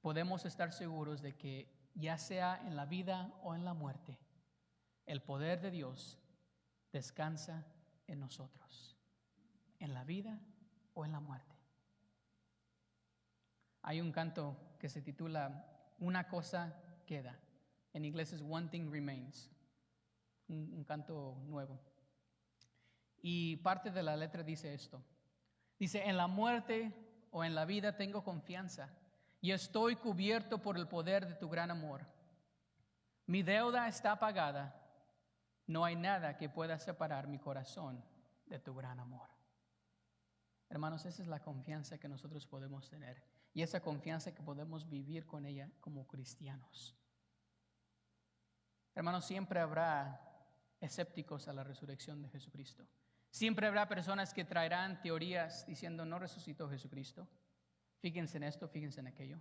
Podemos estar seguros de que ya sea en la vida o en la muerte, el poder de Dios descansa en nosotros, en la vida o en la muerte. Hay un canto que se titula Una cosa queda. En inglés es One Thing Remains. Un canto nuevo. Y parte de la letra dice esto. Dice, en la muerte o en la vida tengo confianza y estoy cubierto por el poder de tu gran amor. Mi deuda está pagada. No hay nada que pueda separar mi corazón de tu gran amor. Hermanos, esa es la confianza que nosotros podemos tener y esa confianza que podemos vivir con ella como cristianos. Hermanos, siempre habrá escépticos a la resurrección de Jesucristo. Siempre habrá personas que traerán teorías diciendo no resucitó Jesucristo. Fíjense en esto, fíjense en aquello.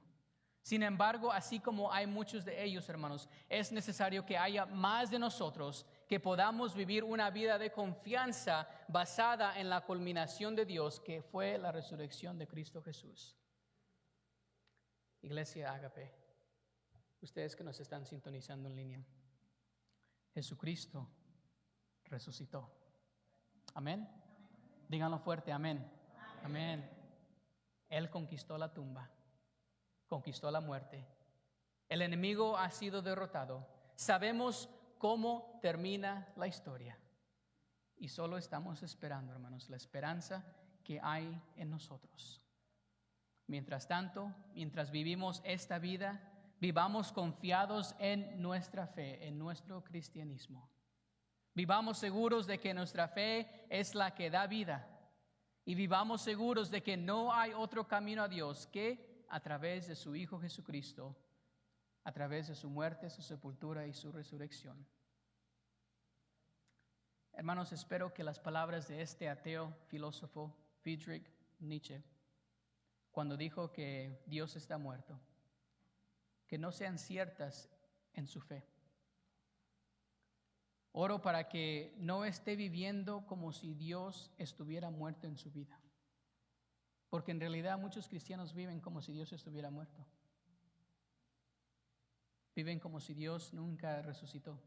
Sin embargo, así como hay muchos de ellos, hermanos, es necesario que haya más de nosotros que podamos vivir una vida de confianza basada en la culminación de Dios, que fue la resurrección de Cristo Jesús. Iglesia Ágape, ustedes que nos están sintonizando en línea, Jesucristo resucitó. Amén. Díganlo fuerte, amén. Amén. Él conquistó la tumba, conquistó la muerte. El enemigo ha sido derrotado. Sabemos cómo termina la historia. Y solo estamos esperando, hermanos, la esperanza que hay en nosotros. Mientras tanto, mientras vivimos esta vida, vivamos confiados en nuestra fe, en nuestro cristianismo. Vivamos seguros de que nuestra fe es la que da vida. Y vivamos seguros de que no hay otro camino a Dios que a través de su Hijo Jesucristo, a través de su muerte, su sepultura y su resurrección. Hermanos, espero que las palabras de este ateo filósofo Friedrich Nietzsche, cuando dijo que Dios está muerto, que no sean ciertas en su fe. Oro para que no esté viviendo como si Dios estuviera muerto en su vida. Porque en realidad muchos cristianos viven como si Dios estuviera muerto. Viven como si Dios nunca resucitó.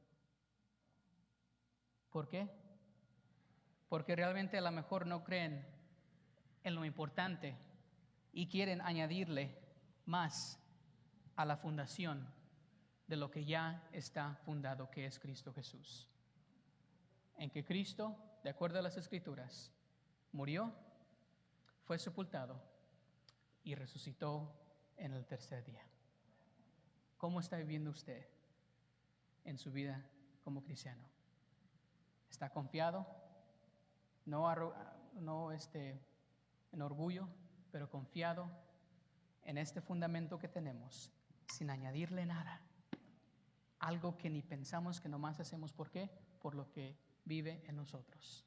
¿Por qué? Porque realmente a lo mejor no creen en lo importante y quieren añadirle más a la fundación de lo que ya está fundado, que es Cristo Jesús. En que Cristo, de acuerdo a las Escrituras, murió, fue sepultado y resucitó en el tercer día. ¿Cómo está viviendo usted en su vida como cristiano? ¿Está confiado? No en orgullo, pero confiado en este fundamento que tenemos, sin añadirle nada. Algo que ni pensamos, que nomás hacemos. ¿Por qué? Por lo que vive en nosotros.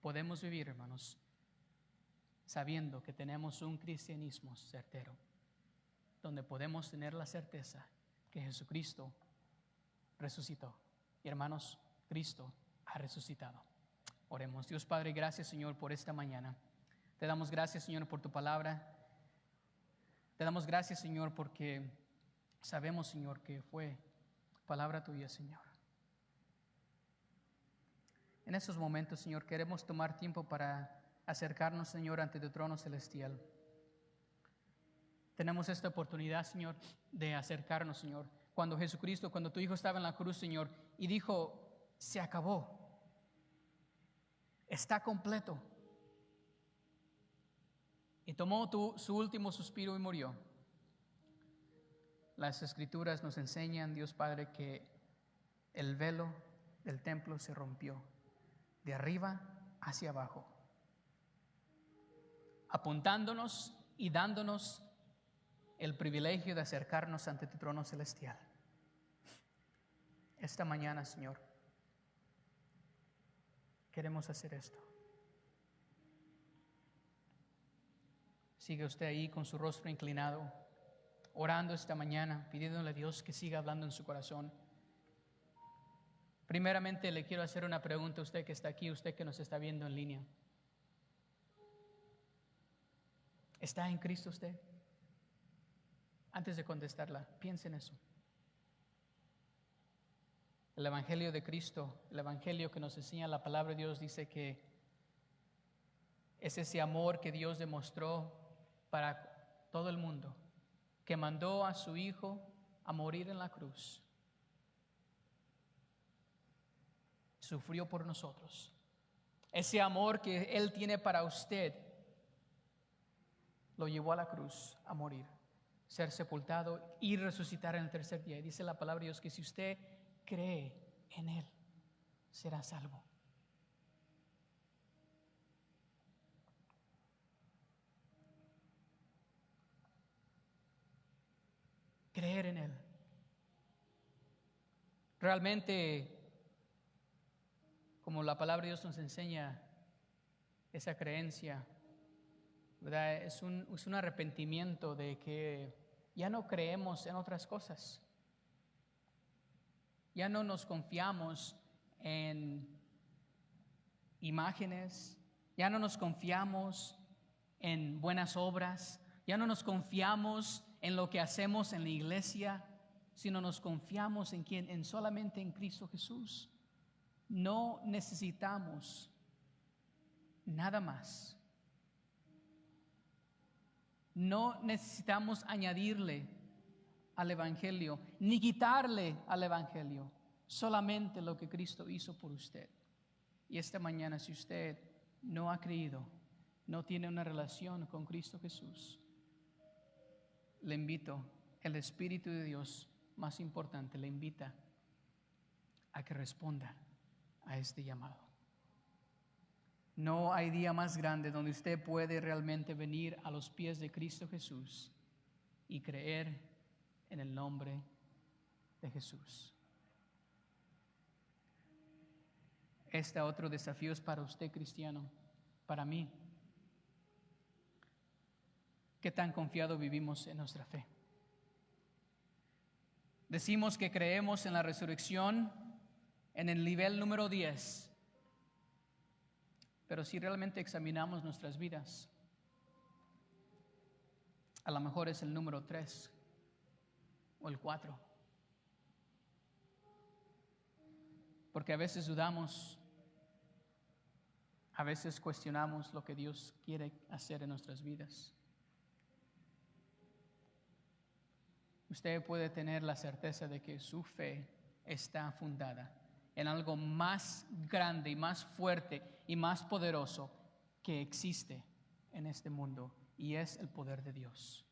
Podemos vivir, hermanos, sabiendo que tenemos un cristianismo certero, donde podemos tener la certeza que Jesucristo resucitó. Y hermanos, Cristo ha resucitado. Oremos. Dios Padre, gracias, Señor, por esta mañana. Te damos gracias, Señor, por tu palabra. Te damos gracias, Señor, porque sabemos, Señor, que fue palabra tuya, Señor. En estos momentos, Señor, queremos tomar tiempo para acercarnos, Señor, ante tu trono celestial. Tenemos esta oportunidad, Señor, de acercarnos, Señor. Cuando Jesucristo, cuando tu Hijo estaba en la cruz, Señor, y dijo, se acabó. Está completo. Y tomó su último suspiro y murió. Las Escrituras nos enseñan, Dios Padre, que el velo del templo se rompió de arriba hacia abajo, apuntándonos y dándonos el privilegio de acercarnos ante tu trono celestial. Esta mañana, Señor, queremos hacer esto. Sigue usted ahí con su rostro inclinado, orando esta mañana, pidiéndole a Dios que siga hablando en su corazón. Primeramente le quiero hacer una pregunta a usted que está aquí, usted que nos está viendo en línea. ¿Está en Cristo usted? Antes de contestarla, piense en eso. El Evangelio de Cristo, el Evangelio que nos enseña la palabra de Dios, dice que es ese amor que Dios demostró para todo el mundo, que mandó a su Hijo a morir en la cruz. Sufrió por nosotros. Ese amor que Él tiene para usted lo llevó a la cruz a morir, ser sepultado y resucitar en el tercer día. Y dice la palabra de Dios que si usted cree en Él, será salvo. Creer en Él. Realmente, como la palabra de Dios nos enseña, esa creencia, ¿verdad? Es un arrepentimiento de que ya no creemos en otras cosas. Ya no nos confiamos en imágenes, ya no nos confiamos en buenas obras, ya no nos confiamos en lo que hacemos en la iglesia, sino nos confiamos en quién, en solamente en Cristo Jesús. No necesitamos nada más. No necesitamos añadirle al Evangelio, ni quitarle al Evangelio, solamente lo que Cristo hizo por usted. Y esta mañana, si usted no ha creído, no tiene una relación con Cristo Jesús, le invito, el Espíritu de Dios, más importante, le invita a que responda a este llamado. No hay día más grande donde usted puede realmente venir a los pies de Cristo Jesús y creer en el nombre de Jesús. Este otro desafío es para usted, cristiano, para mí. ¿Qué tan confiado vivimos en nuestra fe? Decimos que creemos en la resurrección en el nivel número 10. Pero si realmente examinamos nuestras vidas, a lo mejor es el número 3 o el 4. Porque a veces dudamos, a veces cuestionamos lo que Dios quiere hacer en nuestras vidas. Usted puede tener la certeza de que su fe está fundada en algo más grande y más fuerte y más poderoso que existe en este mundo, y es el poder de Dios.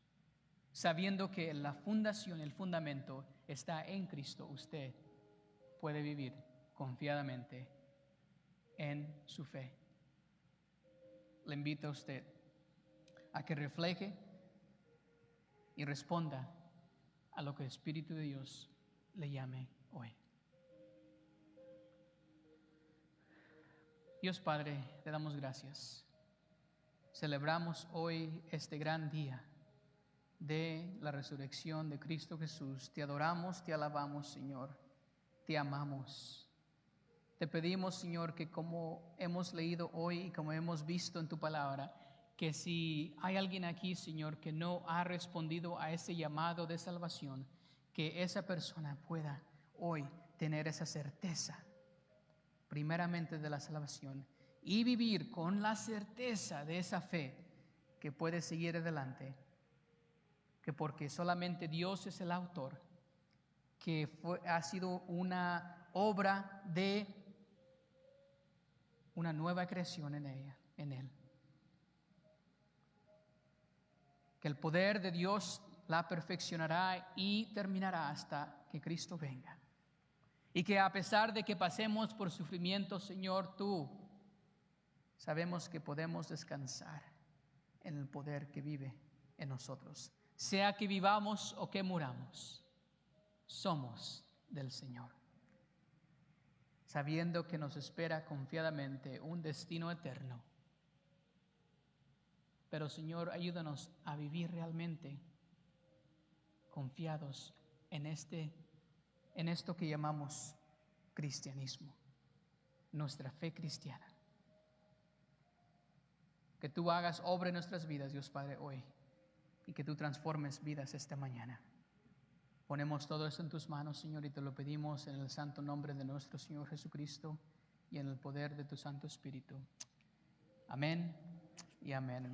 Sabiendo que la fundación, el fundamento está en Cristo, usted puede vivir confiadamente en su fe. Le invito a usted a que refleje y responda a lo que el Espíritu de Dios le llame hoy. Dios Padre, te damos gracias. Celebramos hoy este gran día de la resurrección de Cristo Jesús. Te adoramos, te alabamos, Señor. Te amamos. Te pedimos, Señor, que como hemos leído hoy y como hemos visto en tu palabra, que si hay alguien aquí, Señor, que no ha respondido a ese llamado de salvación, que esa persona pueda hoy tener esa certeza, primeramente de la salvación, y vivir con la certeza de esa fe que puede seguir adelante, que porque solamente Dios es el autor, que ha sido una obra de una nueva creación en Él. Que el poder de Dios la perfeccionará y terminará hasta que Cristo venga. Y que a pesar de que pasemos por sufrimiento, Señor, tú sabemos que podemos descansar en el poder que vive en nosotros. Sea que vivamos o que muramos, somos del Señor. Sabiendo que nos espera confiadamente un destino eterno. Pero, Señor, ayúdanos a vivir realmente confiados en esto que llamamos cristianismo, nuestra fe cristiana. Que tú hagas obra en nuestras vidas, Dios Padre, hoy, y que tú transformes vidas esta mañana. Ponemos todo esto en tus manos, Señor, y te lo pedimos en el santo nombre de nuestro Señor Jesucristo y en el poder de tu Santo Espíritu. Amén y amén.